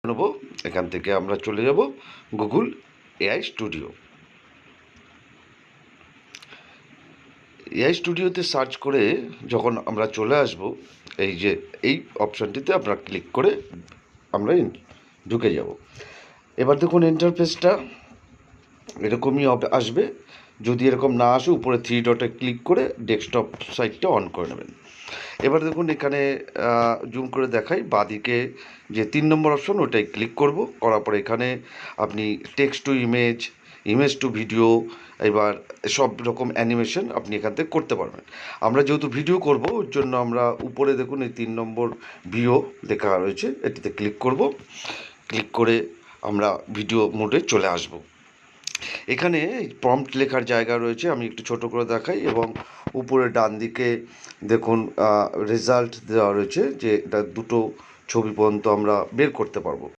নেব। এখান থেকে আমরা চলে যাব গুগল এআই স্টুডিও। এআই স্টুডিওতে সার্চ করে যখন আমরা চলে আসব, এই যে এই অপশানটিতে আপনারা ক্লিক করে আমরা ঢুকে যাব। এবার দেখুন ইন্টারফেসটা এরকমই আসবে। যদি এরকম না আসে, উপরে থ্রি ডটে ক্লিক করে ডেস্কটপ সাইটটা অন করে নেবেন। এবার দেখুন এখানে জুম করে দেখাই, বাঁদিকে যে 3 নম্বর অপশন ওটাই ক্লিক করব। করার পরে এখানে আপনি text to image, image to video, এবার সব রকম অ্যানিমেশন আপনি এখান থেকে করতে পারবেন। আমরা যেহেতু ভিডিও করব, ওর জন্য আমরা উপরে দেখুন এই 3 নম্বর ভিও দেখা রয়েছে, এটিতে ক্লিক করব। ক্লিক করে আমরা ভিডিও মোডে চলে আসব। এখানে প্রম্পট লেখার জায়গা রয়েছে, আমি একটু ছোট করে দেখাই। এবং উপরে ডান দিকে দেখুন রেজাল্ট দেওয়া রয়েছে, যে এটা দুটো ছবি পর্যন্ত আমরা বের করতে পারবো।